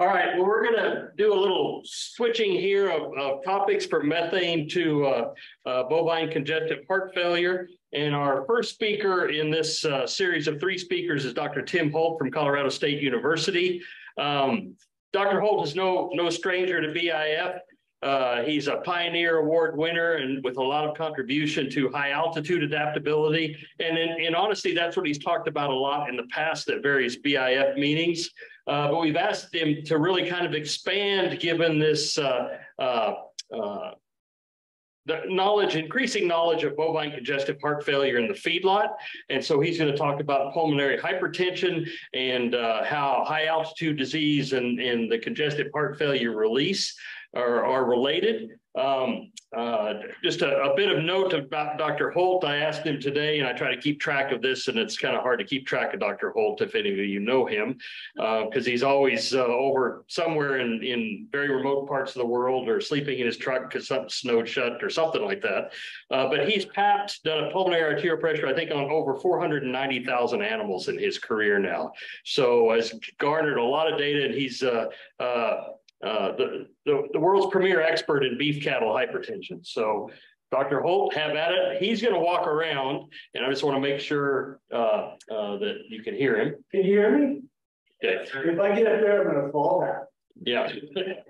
All right, well, we're going to do a little switching here of topics from methane to bovine congestive heart failure. And our first speaker in this series of 3 speakers is Dr. Tim Holt from Colorado State University. Dr. Holt is no stranger to BIF. He's a Pioneer Award winner and with a lot of contribution to high altitude adaptability. And in honesty, that's what he's talked about a lot in the past at various BIF meetings. But we've asked him to really kind of expand, given this the increasing knowledge of bovine congestive heart failure in the feedlot. And so he's going to talk about pulmonary hypertension and how high altitude disease and the congestive heart failure release are related. Just a bit of note about Dr. Holt. I asked him today, and I try to keep track of this, and it's kind of hard to keep track of Dr. Holt if any of you know him, because he's always over somewhere in very remote parts of the world or sleeping in his truck because something snowed shut or something like that. But he's done a pulmonary arterial pressure, I think, on over 490,000 animals in his career now. So has garnered a lot of data, and he's the world's premier expert in beef cattle hypertension. So Dr. Holt, have at it. He's going to walk around, and I just want to make sure that you can hear him. Can you hear me? Okay. If I get up there, I'm going to fall down. Yeah,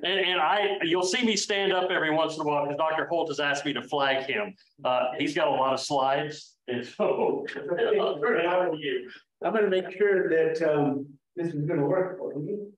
and you'll see me stand up every once in a while because Dr. Holt has asked me to flag him. He's got a lot of slides, and so I'm going to make sure that this is going to work for you.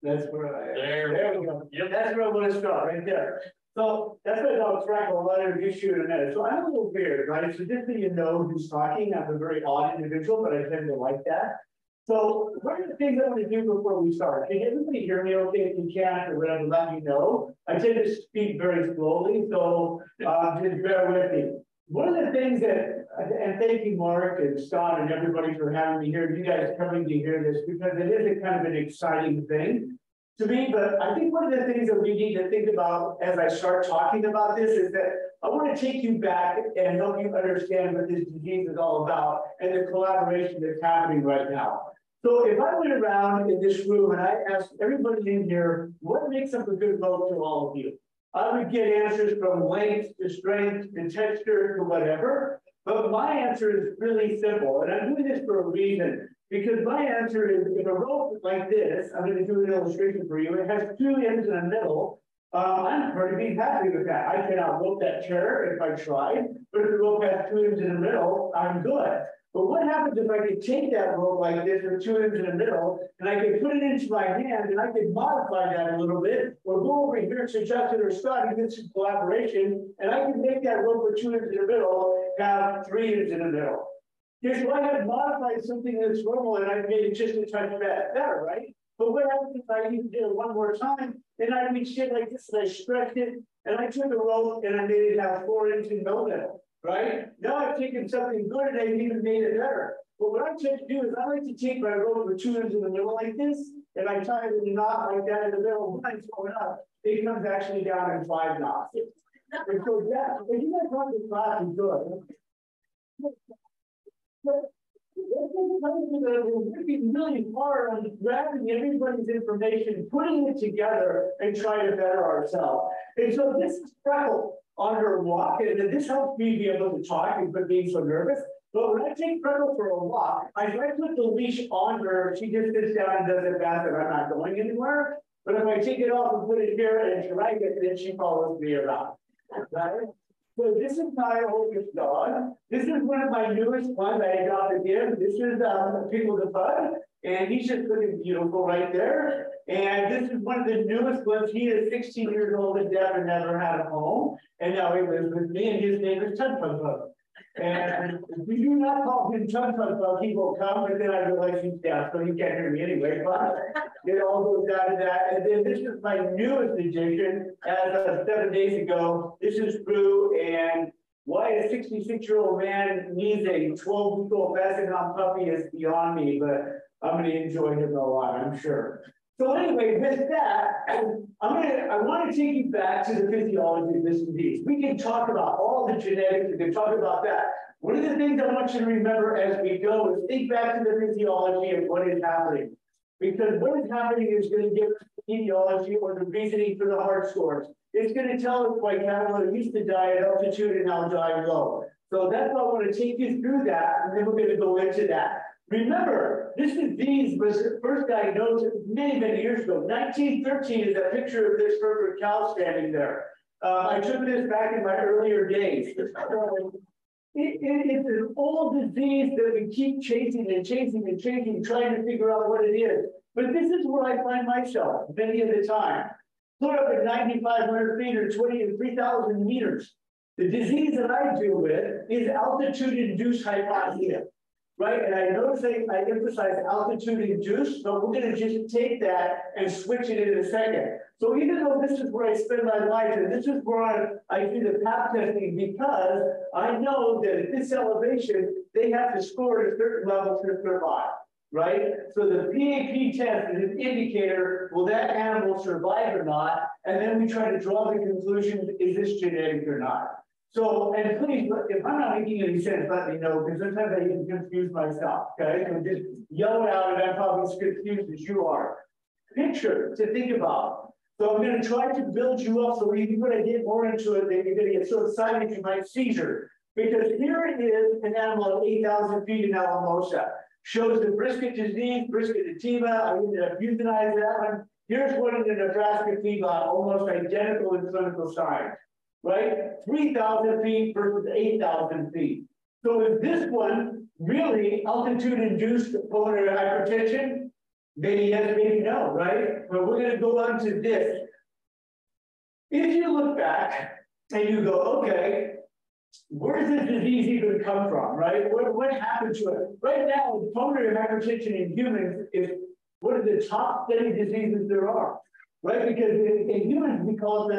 That's where there we go. Yep. That's where I want to start, right there. So that's what I'll track. I'll introduce you in a minute. So I'm a little weird, right? So just so you know who's talking, I'm a very odd individual, but I tend to like that. So what are the things I want to do before we start? Can everybody hear me okay? If you can't or whatever, let me know. I tend to speak very slowly, so just bear with me. One of the things that, and thank you, Mark and Scott and everybody for having me here, you guys coming to hear this, because it is a kind of an exciting thing to me. But I think one of the things that we need to think about as I start talking about this is that I want to take you back and help you understand what this disease is all about and the collaboration that's happening right now. So if I went around in this room and I asked everybody in here, what makes up a good vote to all of you? I would get answers from length to strength to texture to whatever, but my answer is really simple, and I'm doing this for a reason, because my answer is, if a rope like this, I'm going to do an illustration for you, it has 2 ends in the middle, I'm pretty happy with that. I cannot rope that chair if I tried, but if the rope has 2 ends in the middle, I'm good. But what happens if I could take that rope like this with 2 ends in the middle, and I could put it into my hand, and I could modify that a little bit, or go over here to Justin or Scott and get some collaboration, and I can make that rope with 2 ends in the middle have 3 ends in the middle. Here's why I have modified something that's normal, and I made it just a touch better, right? But what happens if I even did it one more time, and I reached it like this, and I stretched it, and I took the rope, and I made it have 4 ends in no middle. Right? Now I've taken something good and I've even made it better. But what I tend to do is I like to take my rope with 2 ends in the middle like this, and I tie it in a knot like that in the middle. When it's going up, it comes actually down in 5 knots. And so yeah, if you guys want to class, you do it. Working really hard on grabbing everybody's information, putting it together, and trying to better ourselves. And so this is Freckle on her walk, and this helps me be able to talk and quit being so nervous. But when I take Freckle for a walk, I try to put the leash on her. She just sits down and does it fast, and I'm not going anywhere. But if I take it off and put it here and she likes it, then she follows me around. Right? So this is my oldest dog. This is one of my newest ones I adopted him. This is Pickle the Pug, and he's just looking beautiful right there. And this is one of the newest ones. He is 16 years old and deaf and never had a home. And now he lives with me, and his name is Tug Tug Bug. And if we do not call him Tug Tug Bug, he will come, but then I realize he's deaf, so he can't hear me anyway. But it all goes down to that. And then this is my newest addition. As of 7 days ago, this is Brew. And why a 66-year-old man needs a 12-week-old basset hound puppy is beyond me, but I'm going to enjoy him a lot, I'm sure. So anyway, with that, I want to take you back to the physiology of this disease. We can talk about all the genetics, we can talk about that. One of the things I want you to remember as we go is think back to the physiology of what is happening. Because what is happening is going to give us the etiology or the reasoning for the heart scores. It's going to tell us why cattle are used to die at altitude and now die low. So that's why I want to take you through that, and then we're going to go into that. Remember, this disease was first diagnosed many, many years ago. 1913 is a picture of this perfect cow standing there. I took this back in my earlier days. It's an old disease that we keep chasing and chasing and chasing, trying to figure out what it is. But this is where I find myself many of the time. Put up at 9,500 feet or 3,000 meters. The disease that I deal with is altitude-induced hypoxia, right? And I notice I emphasize altitude-induced, but we're going to just take that and switch it in a second. So even though this is where I spend my life, and this is where I do the PAP testing, because I know that at this elevation, they have to score at a certain level to survive, right? So the PAP test is an indicator, will that animal survive or not? And then we try to draw the conclusion, is this genetic or not? So, and please, if I'm not making any sense, let me know, because sometimes I even confuse myself, okay? So just yell it out, and I'm probably as confused as you are. Picture to think about. So I'm going to try to build you up so even when I get more into it, then you're going to get so excited you might seizure. Because here it is, an animal at 8,000 feet in Alamosa. Shows the brisket disease, brisket edema. I ended up euthanizing that one. Here's one in the Nebraska feedlot, almost identical in clinical signs, right? 3,000 feet versus 8,000 feet. So is this one really altitude-induced pulmonary hypertension? Maybe yes, maybe no, right? But we're going to go on to this. If you look back and you go, okay, where does this disease even come from, right? What happened to it? Right now, pulmonary hypertension in humans is one of the top studied diseases there are, right? Because in humans, they call it,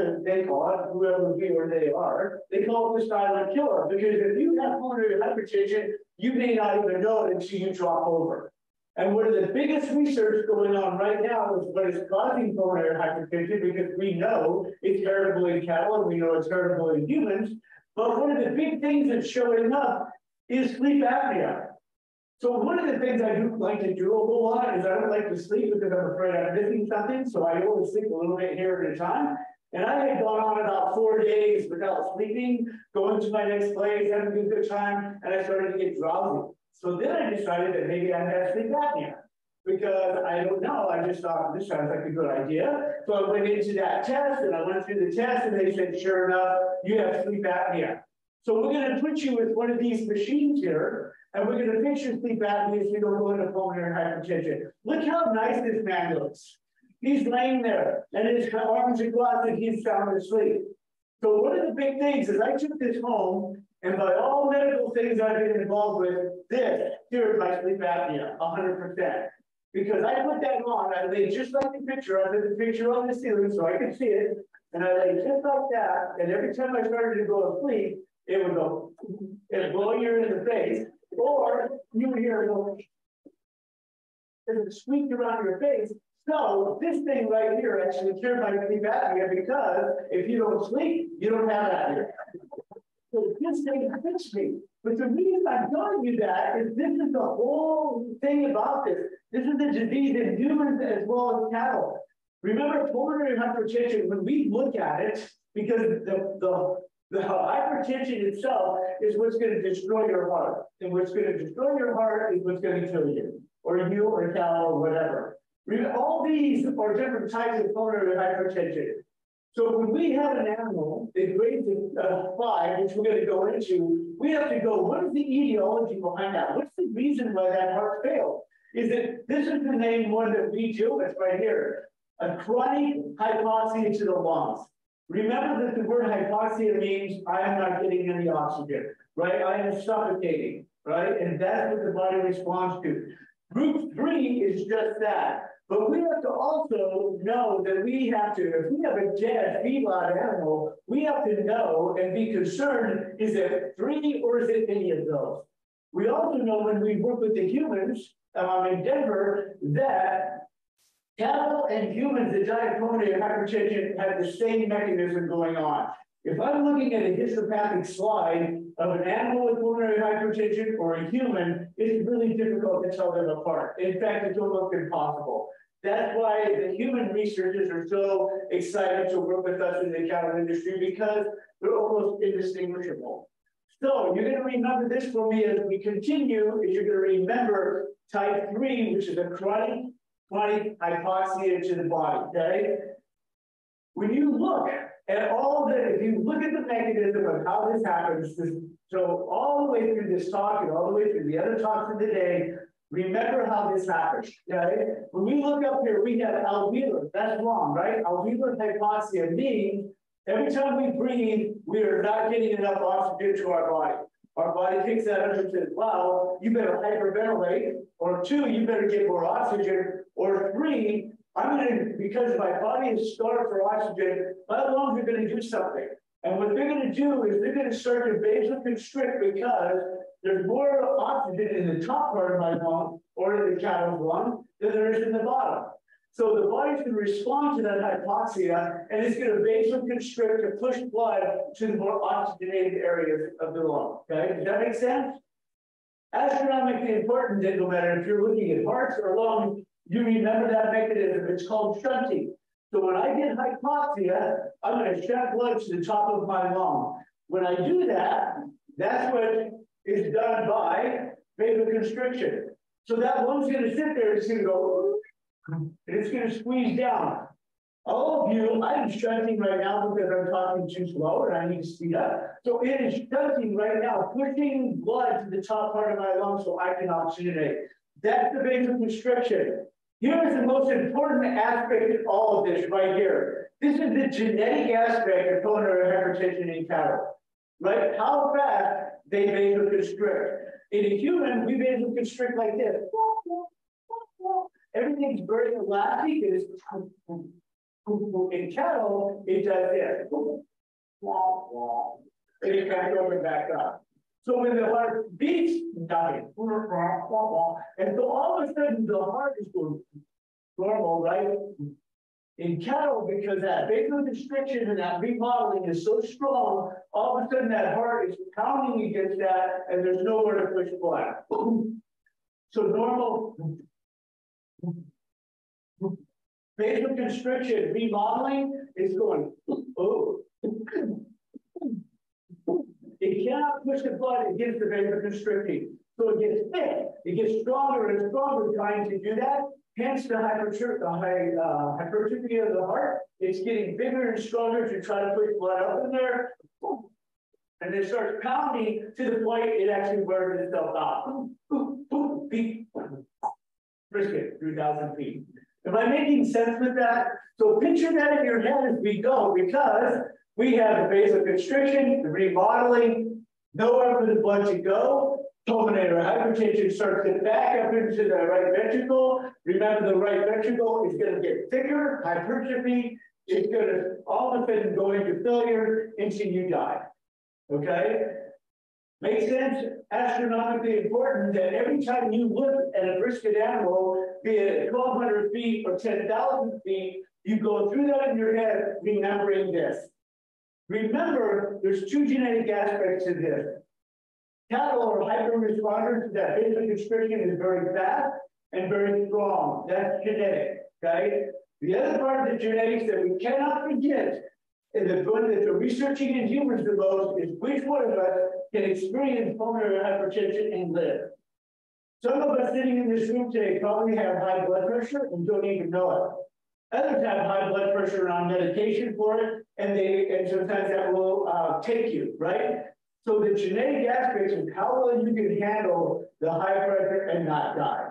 whoever we or they are, they call it the silent killer. Because if you have pulmonary hypertension, you may not even know it until you drop over. And one of the biggest research going on right now is what is causing pulmonary hypertension, because we know it's heritable in cattle and we know it's heritable in humans. But one of the big things that's showing up is sleep apnea. So one of the things I do like to do a whole lot is I don't like to sleep because I'm afraid I'm missing something. So I always sleep a little bit here at a time. And I had gone on about 4 days without sleeping, going to my next place, having a good time, and I started to get drowsy. So then I decided that maybe I had sleep apnea, because I don't know. I just thought this sounds like a good idea. So I went into that test and I went through the test and they said, sure enough, you have sleep apnea. So we're going to put you with one of these machines here and we're going to fix your sleep apnea so you don't go into pulmonary hypertension. Look how nice this man looks. He's laying there and his arms are crossed and he's sound asleep. So one of the big things is I took this home, and by all medical things I've been involved with, this cured my sleep apnea 100%. Because I put that on, I lay just like the picture. I put the picture on the ceiling so I could see it, and I lay just like that. And every time I started to go to sleep, it would go, it would blow you in the face, or you would hear it go, it would squeak around your face. So this thing right here actually cured my sleep apnea, because if you don't sleep, you don't have apnea. So this thing fixed me. But the reason I'm telling you that is this is the whole thing about this. This is a disease in humans as well as cattle. Remember, pulmonary hypertension, when we look at it, because the hypertension itself is what's going to destroy your heart. And what's going to destroy your heart is what's going to kill you, or cattle, or whatever. All these are different types of pulmonary hypertension. So when we have an animal that grades a 5, which we're going to go into, we have to go, what is the etiology behind that? What's the reason why that heart failed? Is it, this is the main one that we deal with right here, a chronic hypoxia to the lungs. Remember that the word hypoxia means I am not getting any oxygen, right? I am suffocating, right? And that's what the body responds to. Group 3 is just that. But we have to also know that we have to, if we have a dead feedlot animal, we have to know and be concerned, is it 3 or is it any of those? We also know when we work with the humans in Denver that cattle and humans that die of pulmonary hypertension have the same mechanism going on. If I'm looking at a histopathic slide of an animal with pulmonary hypertension or a human, it's really difficult to tell them apart. In fact, it's almost impossible. That's why the human researchers are so excited to work with us in the cattle industry, because they're almost indistinguishable. So you're going to remember this for me as we continue, is you're going to remember type 3, which is a chronic hypoxia to the body, okay? When you look at all the, if you look at the mechanism of how this happens, so all the way through this talk and all the way through the other talks of the day, remember how this happens, okay? When we look up here, we have alveolar, that's wrong, right? Alveolar hypoxia means every time we breathe, we are not getting enough oxygen to our body. Our body takes that up and says, wow, you better hyperventilate, or 2, you better get more oxygen, or 3, because my body is starved for oxygen, my lungs are going to do something. And what they're going to do is they're going to start to vasoconstrict, because there's more oxygen in the top part of my lung or in the cattle's lung than there is in the bottom. So the body's going to respond to that hypoxia, and it's going to vasoconstrict to push blood to the more oxygenated areas of the lung. Okay, does that make sense? Astronomically important, that no matter if you're looking at hearts or lungs, you remember that mechanism. It's called shunting. So when I get hypoxia, I'm going to shunt blood to the top of my lung. When I do that, that's what is done by vasoconstriction. So that lung's going to sit there, it's going to go, and it's going to squeeze down. All of you, I'm shunting right now because I'm talking too slow and I need to speed up. So it is shunting right now, pushing blood to the top part of my lung so I can oxygenate. That's the vasoconstriction. Here is the most important aspect of all of this right here. This is the genetic aspect of pulmonary hypertension in cattle, right? How fast they vasoconstrict. In a human, we vasoconstrict like this. Everything's very elastic. In cattle, it does this. And it comes over and back up. So when the heart beats, nothing. And so all of a sudden, the heart is going normal, right? In cattle, because that vasoconstriction and that remodeling is so strong, all of a sudden that heart is pounding against that, and there's nowhere to push blood. So normal vasoconstriction, remodeling is going, oh. It cannot push the blood against the vasoconstricting. So it gets thick, it gets stronger and stronger trying to do that. Hence the hypertrophy of the heart. It's getting bigger and stronger to try to push blood up in there. And it starts pounding to the point it actually wears itself out. Beat. Brisket, 3,000 feet. Am I making sense with that? So picture that in your head as we go, because we have the vasoconstriction, the remodeling, nowhere for the blood to go. Pulmonary hypertension starts to back up into the right ventricle. Remember, the right ventricle is going to get thicker, hypertrophy. It's going to all of a sudden go into failure until you die. Okay? Makes sense? Astronomically important that every time you look at a brisket animal, be it 1,200 feet or 10,000 feet, you go through that in your head, remembering this. Remember, there's 2 genetic aspects to this. Cattle are hyper-responders to that vasoconstriction is very fast and very strong. That's genetic, okay? The other part of the genetics that we cannot forget, and the one that they're researching in humans the most, is which one of us can experience pulmonary hypertension and live. Some of us sitting in this room today probably have high blood pressure and don't even know it. Others have high blood pressure and on medication for it, and sometimes that will take you, right? So the genetic aspects of how well you can handle the high pressure and not die.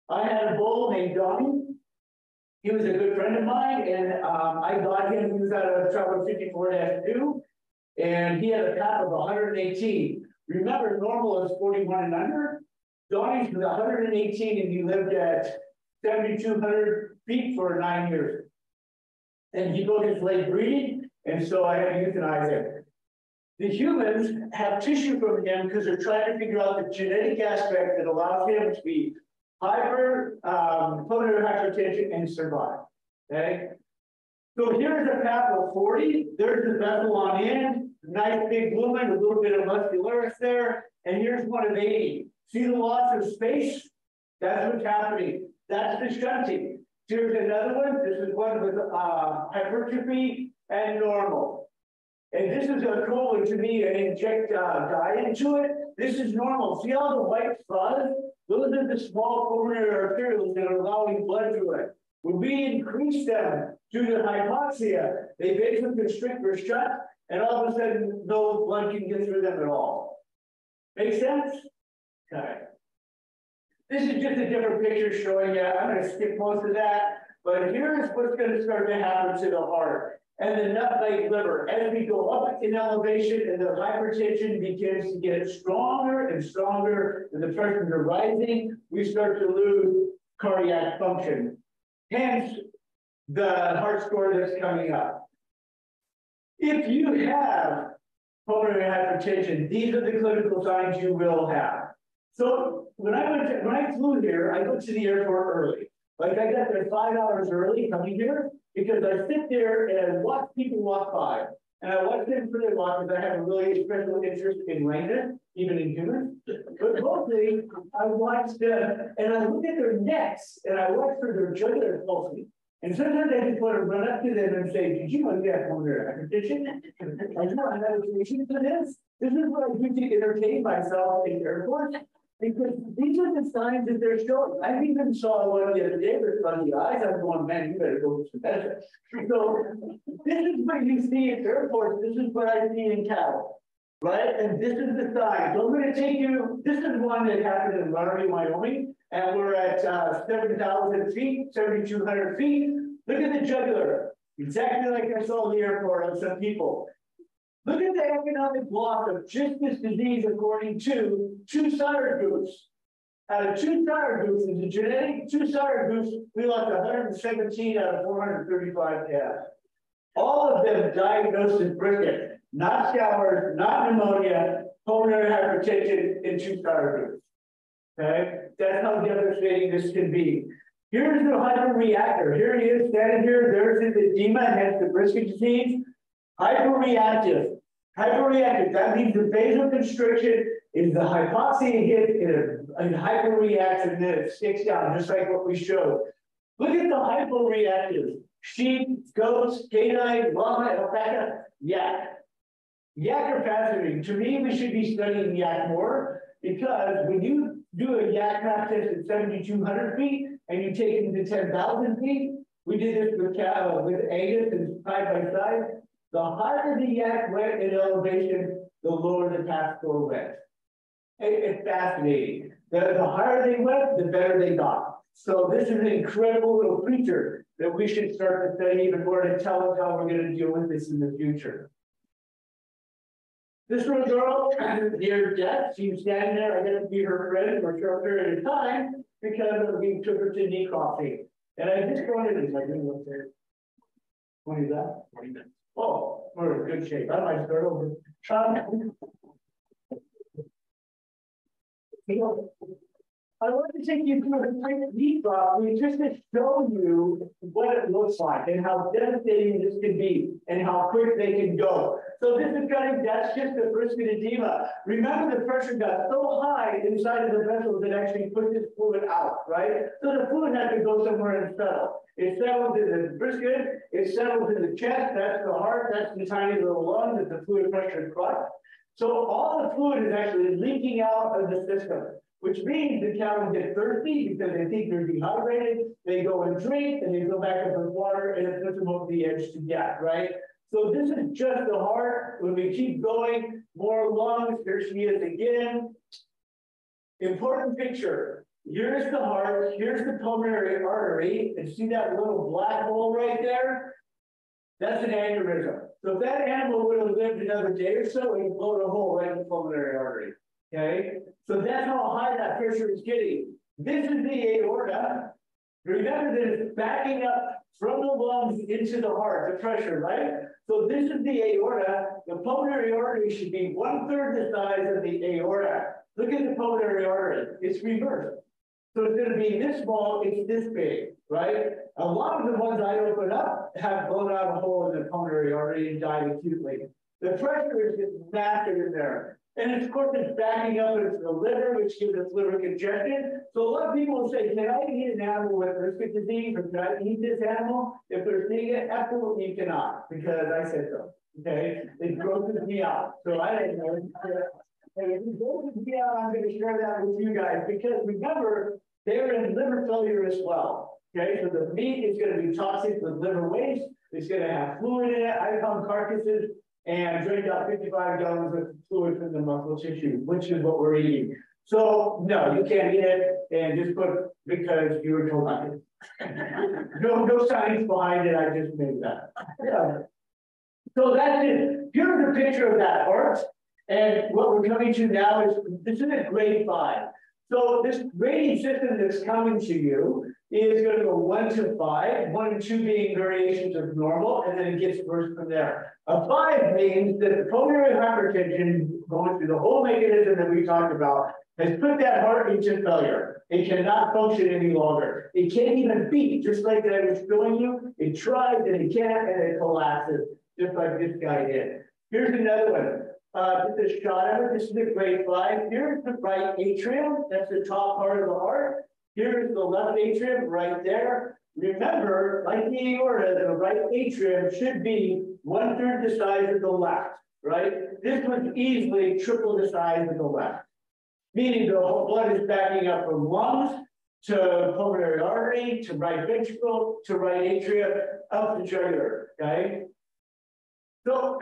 I had a bull named Donnie. He was a good friend of mine, and I got him. He was out of trouble 54-2, and he had a PAP of 118. Remember, normal is 41 and under. Donnie's was 118, and he lived at 7,200 feet for 9 years. And he broke his leg breathing, and so I had to euthanize him. The humans have tissue from him because they're trying to figure out the genetic aspect that allows him to be pulmonary hypertension and survive. Okay. So here's a path of 40. There's the vessel on end. Nice big lumen, a little bit of muscularis there. And here's one of 80. See the loss of space? That's what's happening. That's the shunting. Here's another one. This is one with hypertrophy and normal. And this is equivalent to me and inject dye into it. This is normal. See all the white spots? Those are the small pulmonary arterioles that are allowing blood through it. When we increase them due to hypoxia, they vasoconstrict or shut, and all of a sudden, no blood can get through them at all. Make sense? Okay. This is just a different picture showing you. I'm going to skip most of that, but here's what's going to start to happen to the heart and the nut-like liver. As we go up in elevation and the hypertension begins to get stronger and stronger, and the pressures are rising, we start to lose cardiac function. Hence, the heart score that's coming up. If you have pulmonary hypertension, these are the clinical signs you will have. So when I flew here, I went to the airport early. Like I got there 5 hours early coming here because I sit there and watch people walk by. And I watch them for their walk because I have a really special interest in lameness, even in humans. But mostly, I watch them and I look at their necks and I watch for their jugular pulsing. And sometimes I just want to run up to them and say, did you know you have pulmonary hypertension? I know I have a solution to this. This is what I do to entertain myself in airports. Because these are the signs that they're showing. I even saw one the other day with funny eyes. I'm going, man, you better go to some medicine. So this is what you see at airports. This is what I see in cattle, right? And this is the sign. So I'm going to take you. This is one that happened in Laramie, Wyoming, and we're at 7,000 feet, 7,200 feet. Look at the jugular, exactly like I saw in the airport on some people. Look at the economic loss of just this disease according to 2 sire goose. Out of 2 sire gooses, the genetic 2 sire goose, we lost 117 out of 435 calves. All of them diagnosed with brisket, not scours, not pneumonia, pulmonary hypertension, and 2 sire goose. Okay, that's how devastating this can be. Here's the hyperreactor. Here he is standing here. There's his edema, hence the brisket disease. Hyperreactive. Hyperreactive, that means the vasoconstriction is the hypoxia hit and hyperreacts and then it sticks down, just like what we showed. Look at the hyporeactive. Sheep, goats, canine, llama, alpaca, yak. Yak are fascinating. To me, we should be studying yak more because when you do a yak map test at 7,200 feet and you take it to 10,000 feet, we did this with Angus and side by side. The higher the yak went in elevation, the lower the CAT score went. It's fascinating. The higher they went, the better they got. So this is an incredible little creature that we should start to study even more to tell us how we're going to deal with this in the future. This little girl, near death, she was standing there. I got to be her friend for a short period of time because we took her to knee coffee. And I just wanted to like, what's there? 20 that? 20 minutes. Oh, we're in good shape. I might start over. I want to take you through a quick deep dive just to show you what it looks like and how devastating this can be and how quick they can go. So this is cutting, that's just the brisket edema. Remember the pressure got so high inside of the vessel that actually pushes fluid out, right? So the fluid has to go somewhere and settle. It settles in the brisket, it settles in the chest, that's the heart, that's the tiny little lung that the fluid pressure crushed. So all the fluid is actually leaking out of the system, which means the cows get thirsty because they think they're dehydrated. They go and drink, and they go back up with water, and it puts them over the edge to death, right? So this is just the heart. When we keep going, more lungs. Here she is again. Important picture. Here's the heart. Here's the pulmonary artery. And see that little black hole right there? That's an aneurysm. So if that animal would have lived another day or so, it would blow a hole right in the pulmonary artery. Okay, so that's how high that pressure is getting. This is the aorta. Remember that it's backing up from the lungs into the heart, the pressure, right? So this is the aorta. The pulmonary artery should be 1/3 the size of the aorta. Look at the pulmonary artery. It's reversed. So it's going to be this small, it's this big, right? A lot of the ones I open up have blown out a hole in the pulmonary artery and died acutely. The pressure is just massive in there. And of course, it's backing up into the liver, which gives us liver congestion. So a lot of people will say, can I eat an animal with risk of disease, or can I eat this animal if they're seeing it? Absolutely you cannot, because I said so. Okay, it grosses me out. So I didn't know. And if it grosses me out, I'm going to share that with you guys, because remember, they're in liver failure as well. Okay, so the meat is going to be toxic with liver waste. It's going to have fluid in it. I found carcasses and drink out 55 gallons of fluid from the muscle tissue, which is what we're eating. So no, you can't eat it, and just put because you were told not to. No science behind it. I just made that. Yeah. So that's it. Here's a picture of that heart, and what we're coming to now is this is a grade 5. So this grading system that's coming to you is going to go 1 to 5, 1 and 2 being variations of normal, and then it gets worse from there. A 5 means that the pulmonary hypertension, going through the whole mechanism that we talked about, has put that heart into failure. It cannot function any longer. It can't even beat, just like I was showing you. It tries and it can't, and it collapses, just like this guy did. Here's another one. Just a shot of it. This is a grade 5. Here's the right atrium. That's the top part of the heart. Here's the left atrium right there. Remember, like the aorta, the right atrium should be 1/3 the size of the left, right? This was easily triple the size of the left, meaning the whole blood is backing up from lungs to pulmonary artery to right ventricle to right atrium up the jugular, okay? So,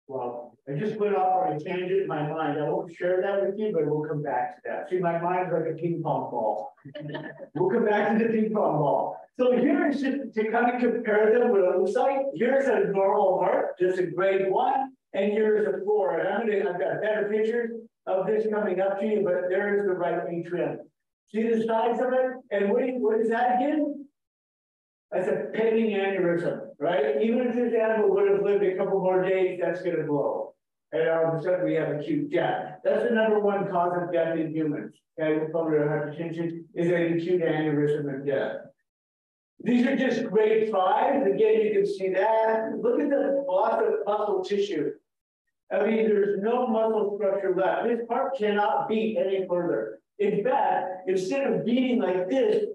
well, I just went off on a tangent in my mind. I won't share that with you, but we'll come back to that. See, my mind's like a ping pong ball. We'll come back to the ping pong ball. So here's just to kind of compare them, what it looks like. Here's a normal heart, just a grade 1, and here's a 4. And I've got better pictures of this coming up to you, but there's the right atrium. See the size of it? And what is that again? That's a pending aneurysm, right? Even if this animal would have lived a couple more days, that's going to blow. And all of a sudden we have acute death. That's the #1 cause of death in humans. Okay, with pulmonary hypertension is an acute aneurysm and death. These are just grade 5. Again, you can see that. Look at the loss of muscle tissue. I mean, there's no muscle structure left. This part cannot beat any further. In fact, instead of beating like this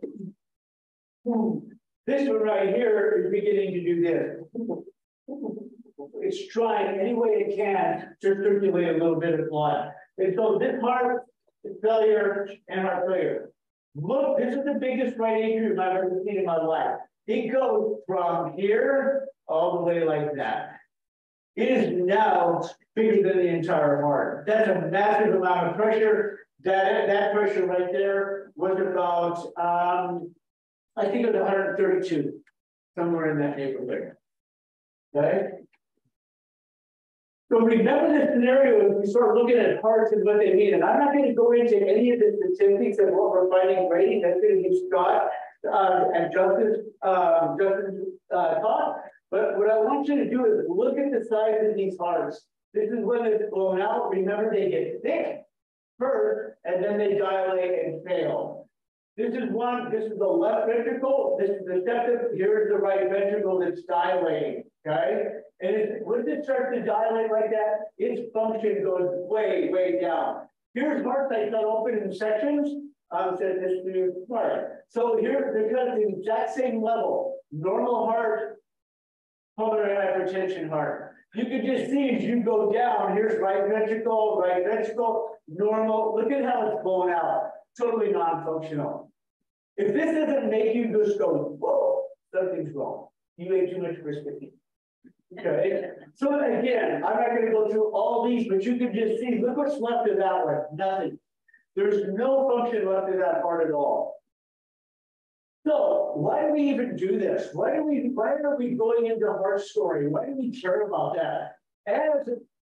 one right here is beginning to do this. It's trying any way it can to circulate a little bit of blood. And so this heart failure and heart failure. Look, this is the biggest right atrium I've ever seen in my life. It goes from here all the way like that. It is now bigger than the entire heart. That's a massive amount of pressure. That pressure right there was about, I think it was 132, somewhere in that neighborhood. Okay? So remember the scenario as we start looking at hearts and what they mean. And I'm not going to go into any of the statistics of what we're finding grading. That's going to be Scott and Justin's talk. But what I want you to do is look at the size of these hearts. This is when it's blown out. Remember, they get thick first, and then they dilate and fail. This is the left ventricle. This is the septum. Here's the right ventricle that's dilating, okay? And when it starts to dilate like that, its function goes way, way down. Here's hearts I cut open in sections. Said this to you before. So here, they're cut at the exact same level. Normal heart, pulmonary hypertension heart. You can just see as you go down, here's right ventricle, normal. Look at how it's blown out. Totally non-functional. If this doesn't make you just go, whoa, something's wrong. You ate too much crispy. Okay. So again, I'm not going to go through all these, but you can just see, look what's left of that one. Nothing. There's no function left of that part at all. So why do we even do this? Why are we going into heart scoring? Why do we care about that?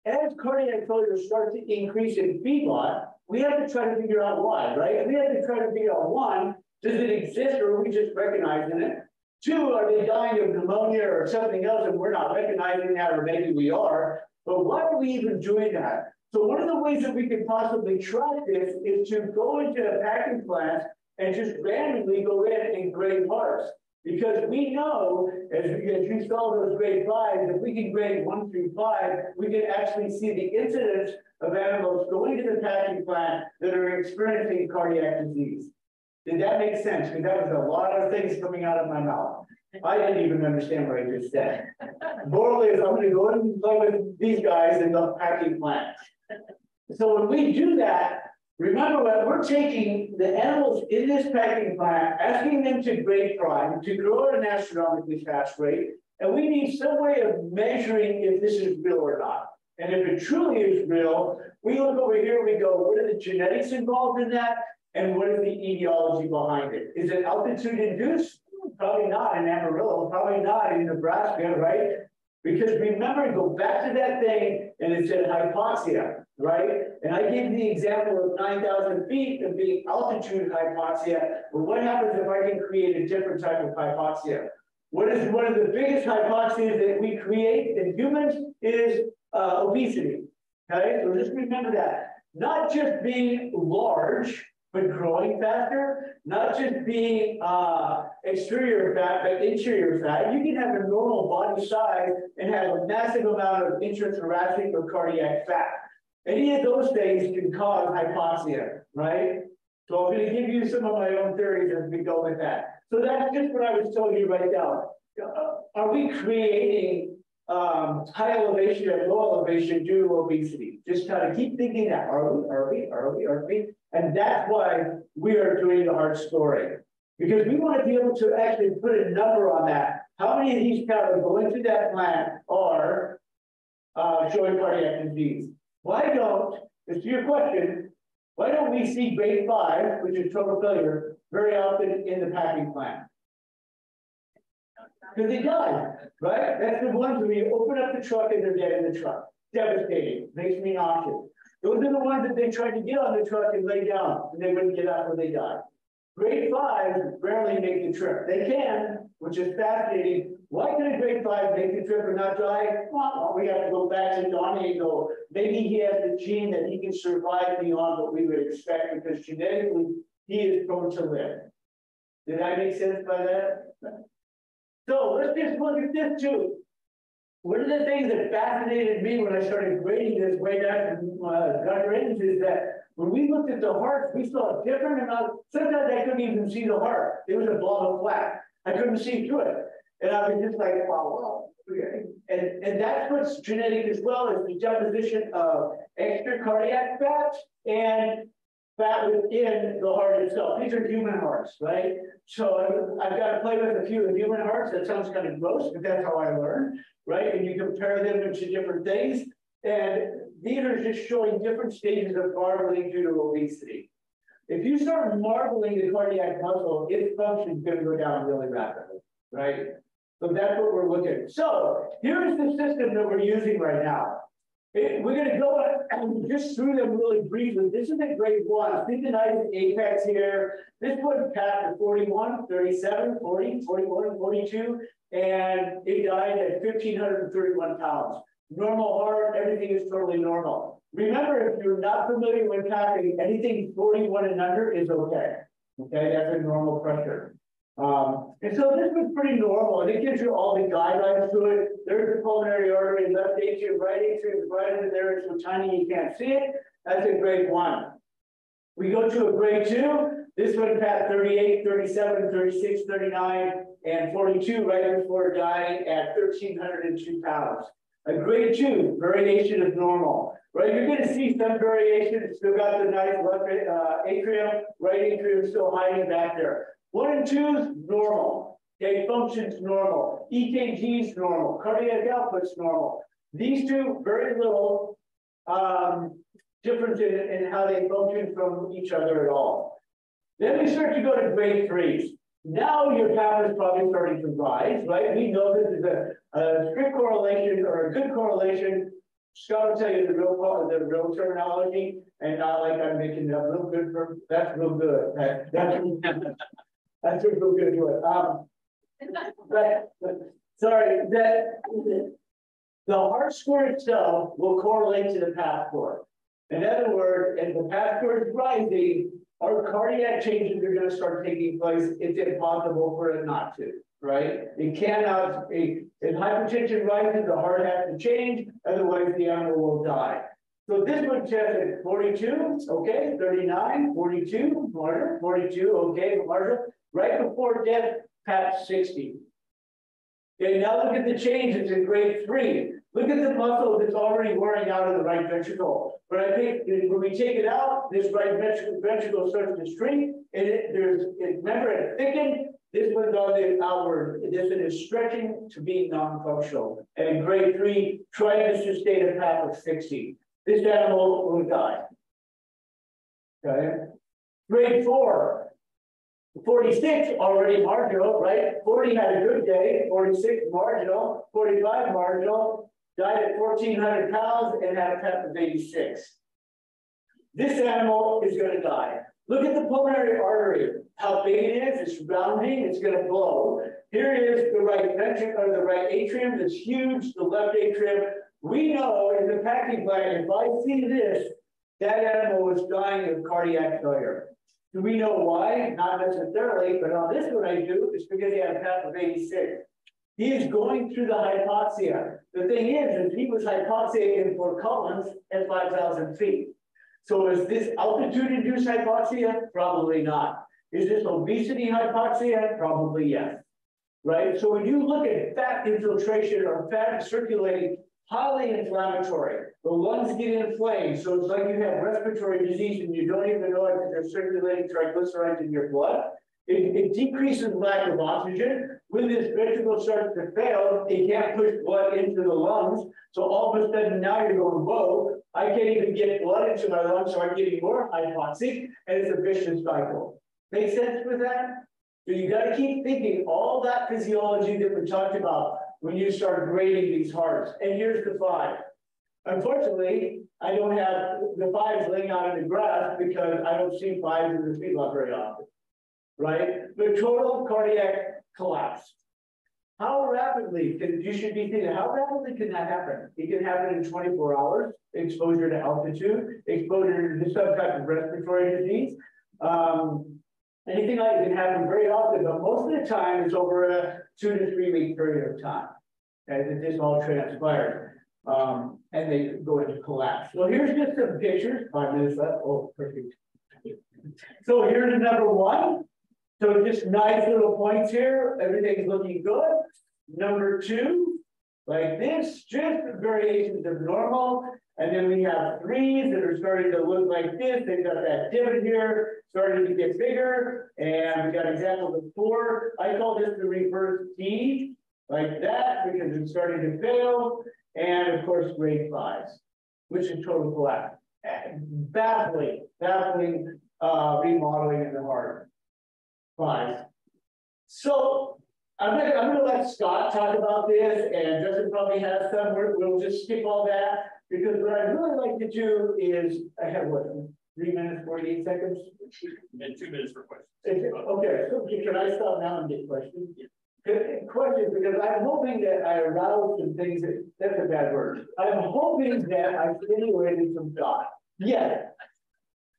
As cardiac failure starts to increase in feedlot, we have to try to figure out why, right? We have to try to figure out, 1, does it exist or are we just recognizing it? 2, are they dying of pneumonia or something else and we're not recognizing that, or maybe we are, but why are we even doing that? So one of the ways that we could possibly track this is to go into a packing plant and just randomly go in and grade hearts. Because we know, as you saw those grade 5s, if we can grade 1 through 5, we can actually see the incidence of animals going to the packing plant that are experiencing cardiac disease. Did that make sense? Because that was a lot of things coming out of my mouth. I didn't even understand what I just said. Moral is, I'm going to go and play with these guys in the packing plant. So when we do that, remember that we're taking the animals in this packing plant, asking them to grade prime, to grow at an astronomically fast rate, and we need some way of measuring if this is real or not. And if it truly is real, we look over here, we go, what are the genetics involved in that? And what is the etiology behind it? Is it altitude induced? Probably not in Amarillo, probably not in Nebraska, right? Because remember, go back to that thing and it said hypoxia, right? And I gave the example of 9,000 feet of being altitude hypoxia. But what happens if I can create a different type of hypoxia? What is one of the biggest hypoxias that we create in humans is obesity, okay? So just remember that. Not just being large, but growing faster, not just being exterior fat, but interior fat. You can have a normal body size and have a massive amount of intrathoracic or cardiac fat. Any of those things can cause hypoxia, right? So I'm going to give you some of my own theories as we go with that. So that's just what I was telling you right now. Are we creating high elevation and low elevation due to obesity? Just kind of keep thinking that. Are we? And that's why we are doing the heart scoring. Because we want to be able to actually put a number on that. How many of these cattle going through that plant are showing cardiac disease? Why don't, to your question, why don't we see grade 5, which is total failure, very often in the packing plant? Because they die, right? That's the ones where you open up the truck and they're dead in the truck. Devastating, makes me nauseous. Those are the ones that they tried to get on the truck and lay down, and they wouldn't get out when they died. Grade 5s rarely make the trip. They can, which is fascinating. Why can a grade 5 make the trip and not die? Well, we have to go back to Donnie and go, maybe he has the gene that he can survive beyond what we would expect because genetically he is prone to live. Did I make sense by that? So let's just look at this too. One of the things that fascinated me when I started grading this way back from Dr. Enns is that when we looked at the hearts, we saw a different amount. Sometimes I couldn't even see the heart. It was a blob of black. I couldn't see through it. And I was just like, wow. And that's what's genetic as well as the deposition of extra cardiac fat and fat within the heart itself. These are human hearts, right? So I've got to play with a few of the human hearts. That sounds kind of gross, but that's how I learned, right? And you compare them to different things. And these are just showing different stages of marbling due to obesity. If you start marbling the cardiac muscle, its function is going to go down really rapidly, right? So that's what we're looking at. So here's the system that we're using right now. We're going to go and just through them really briefly. This is a grade 1. Synchronized apex here. This one passed at 41, 37, 40, 41, 42, and it died at 1,531 pounds. Normal heart, everything is totally normal. Remember, if you're not familiar with packing, anything 41 and under is okay. Okay, that's a normal pressure. And so this was pretty normal, and it gives you all the guidelines to it. There's the pulmonary artery, left atrium, right atrium, right into there. It's so tiny you can't see it. That's a grade 1. We go to a grade 2. This one passed 38, 37, 36, 39, and 42 right before dying at 1,302 pounds. A grade 2, variation is normal. Right, you're going to see some variation. It's still got the nice left atrium, right atrium still hiding back there. 1 and 2 is normal. Okay, functions normal. EKG is normal. Cardiac output's normal. These two, very little difference in how they function from each other at all. Then we start to go to grade 3s. Now your path is probably starting to rise, right? We know this is a strict correlation or a good correlation. Scott will tell you the real terminology, and not like I'm making it up. Real good for that's real good. That's real good to it. But sorry, that the heart score itself will correlate to the path score. In other words, if the path score is rising, our cardiac changes are going to start taking place. It's impossible for it not to, right? It cannot, if hypertension rises, the heart has to change, otherwise the animal will die. So this one chest at 42, okay, 39, 42, Marshall, 42, okay, Marshall. Right before death, pat 60. Okay, now look at the changes in grade 3. Look at the muscle that's already wearing out of the right ventricle. But I think when we take it out, this right ventricle starts to shrink, and remember it thickened. This one's on the outward. This one is stretching to be non-functional. And in grade 3, trying to sustain a path of 60. This animal will die. Okay. Grade 4. 46 already marginal, right? 40 had a good day, 46 marginal, 45 marginal, died at 1,400 pounds and had a PEP of 86. This animal is going to die. Look at the pulmonary artery, how big it is, it's rounding, it's going to blow. Here is the right ventricle, or the right atrium, that's huge, the left atrium. We know in the packing plan, if I see this, that animal was dying of cardiac failure. Do we know why? Not necessarily, but on this one I do, it's because he had a PEP of 86. He is going through the hypoxia. The thing is he was hypoxic in Fort Collins at 5,000 feet. So is this altitude-induced hypoxia? Probably not. Is this obesity hypoxia? Probably yes. Right? So when you look at fat infiltration or fat circulating, highly inflammatory. The lungs get inflamed. So it's like you have respiratory disease and you don't even know it because there's circulating triglycerides in your blood. It decreases lack of oxygen. When this ventricle starts to fail, it can't push blood into the lungs. So all of a sudden now you're going, whoa, I can't even get blood into my lungs, so I'm getting more hypoxic, and it's a vicious cycle. Make sense with that? So you got to keep thinking all that physiology that we talked about when you start grading these hearts. And here's the 5. Unfortunately, I don't have the 5s laying out in the grass because I don't see 5s in the feedlot very often, right? The total cardiac collapse. How rapidly you should be thinking, how rapidly can that happen? It can happen in 24 hours, exposure to altitude, exposure to some type of respiratory disease. Anything like that can happen very often, but most of the time it's over a 2 to 3 week period of time. Okay, that this all transpires. And they go into collapse. Well, here's just some pictures. 5 minutes left. Oh, perfect. So here's number 1. So just nice little points here. Everything's looking good. Number 2, like this, just variations of normal. And then we have 3s that are starting to look like this. They've got that divot here, starting to get bigger. And we got examples of 4. I call this the reverse T, like that, because it's starting to fail. And of course, grade 5s, which is total collapse. Baffling remodeling in the heart. 5s. So I'm gonna let Scott talk about this, and Justin probably has some. We'll just skip all that, because what I'd really like to do is, I have what, 3 minutes, 48 seconds? And 2 minutes for questions. Okay, so can I stop now and get questions? Questions, because I'm hoping that I aroused some things that's a bad word. I'm hoping that I stimulated some thought. Yes.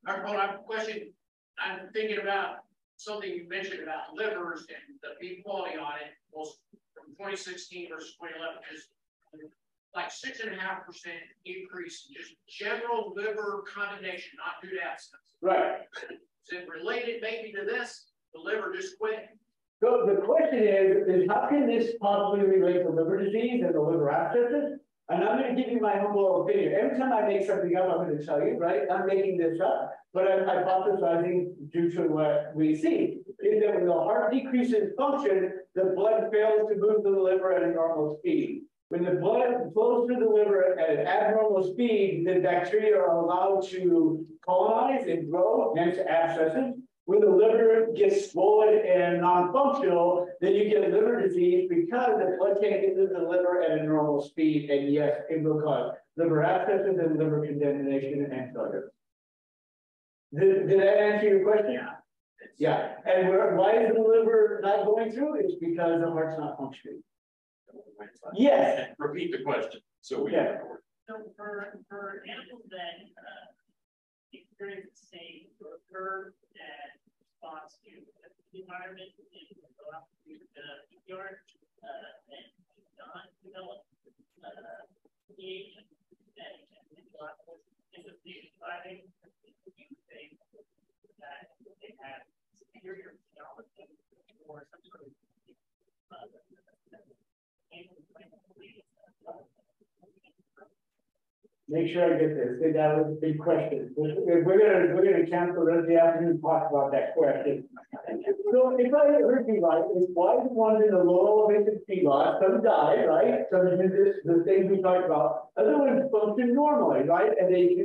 Hold on, question. I'm thinking about something you mentioned about livers and the feed quality audit was from 2016 versus 2011, just like 6.5% increase in just general liver condemnation, not due to abstinence. Right. Is it related maybe to this? The liver just quit? So the question is how can this possibly relate to liver disease and the liver abscesses? And I'm going to give you my humble opinion. Every time I make something up, I'm going to tell you, right? I'm making this up, but I'm hypothesizing due to what we see. Is that when the heart decreases function, the blood fails to move to the liver at a normal speed. When the blood flows through the liver at an abnormal speed, the bacteria are allowed to colonize and grow, hence abscesses. When the liver gets swollen and non-functional, then you get liver disease because the blood can't get into the liver at a normal speed. And yes, it will cause liver abscesses and liver contamination and failure. Did that answer your question? Yeah. Yeah. And why is the liver not going through? It's because the heart's not functioning. Yes. Repeat the question. So we yeah. So for animals that experience the same growth curve and response to the environment and go out to the yard and not develop pH and fighting. You think that they have superior theology or some sort of make sure I get this. That was a big question. We're gonna cancel the rest of the afternoon and talk about that question. So if I heard you right, it's why the ones in the low elevated feedlot, some die, right? Some do this, the things we talked about. Other ones function normally, right? And they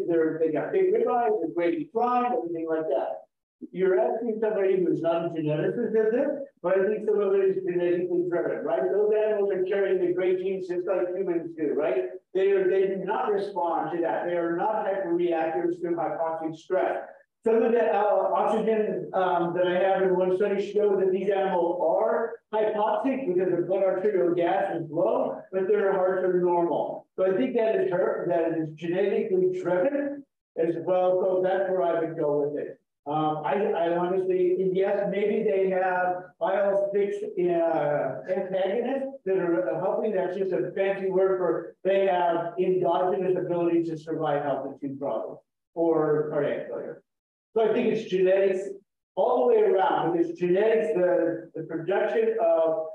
got big ribeyes, they're great flying, everything like that. You're asking somebody who's not a geneticist of this, but I think some of it is genetically driven, right? Those animals are carrying the great genes just like humans do, right? They do not respond to that. They are not hyperreactive to hypoxic stress. Some of the oxygen that I have in one study shows that these animals are hypoxic because their blood arterial gas is low, but their hearts are normal. So I think that is genetically driven as well. So that's where I would go with it. I honestly, yes, maybe they have IL-6 antagonists that are helping. That's just a fancy word for they have endogenous ability to survive altitude problems or cardiac failure. So I think it's genetics all the way around. It's genetics, the production of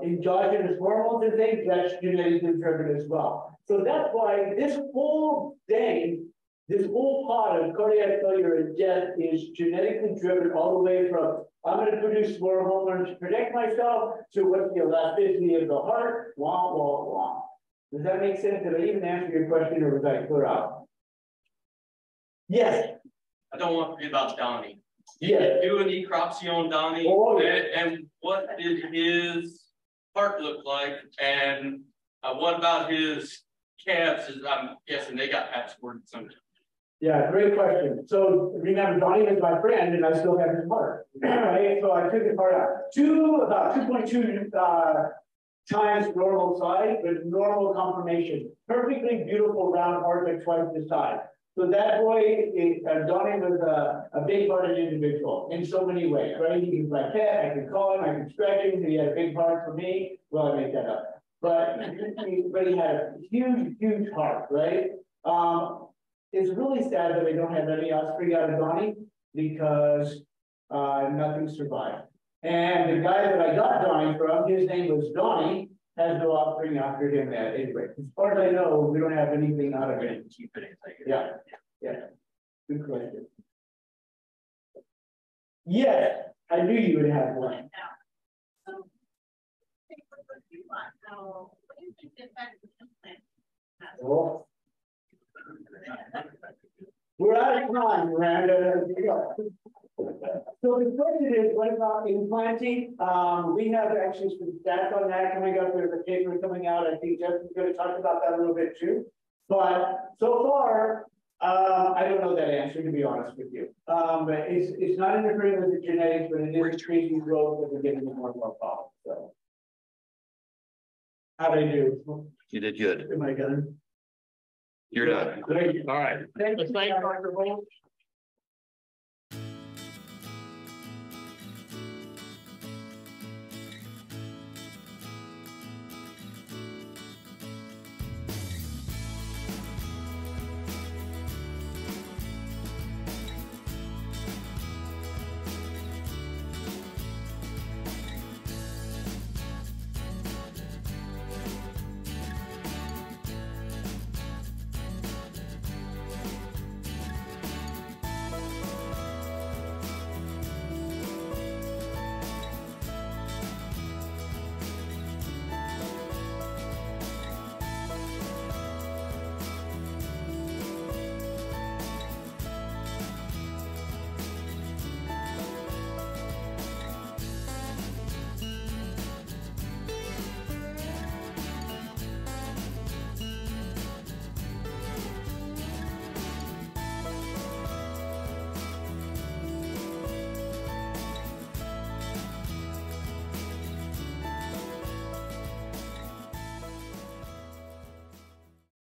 endogenous hormones and things, that's genetically driven as well. So that's why this whole thing, this whole pot of cardiac failure and death is genetically driven all the way from I'm going to produce more hormones to protect myself to what's the elasticity of the heart, wah, wah, wah. Does that make sense? Did I even answer your question or was I clear out? Yes. I don't want to forget about Donnie. Yes. Do an necropsy on Donnie. Oh, yeah. And what did his heart look like? And what about his calves? I'm guessing they got patchwork something. Yeah, great question. So remember, Donnie is my friend, and I still have his heart. Right? So I took his heart out. About 2.2 times normal size, but normal conformation. Perfectly beautiful round heart, like twice the size. So that boy, Donnie was a big-hearted individual in so many ways, right? He was my pet. I could call him. I could stretch him. He had a big heart for me. Well, I made that up. But he had a huge, huge heart, right? It's really sad that I don't have any offspring out of Donnie because nothing survived. And the guy that I got Donnie from, his name was Donnie, has no offspring after him. Anyway, as far as I know, we don't have anything out of it. Yeah, yeah. Good question. Yes, I knew you would have one. Oh. We're out of time, Miranda. So the question is, what about implanting? We have actually some stats on that coming up. There's a paper coming out. I think Justin's going to talk about that a little bit too. But so far, I don't know that answer, to be honest with you. But it's not interfering with the genetics, but it is increasing growth that we're getting more and more problems. So, how did I do? You did good. Am I done? You're done. All right. Thank you. Thanks, Dr. Holt.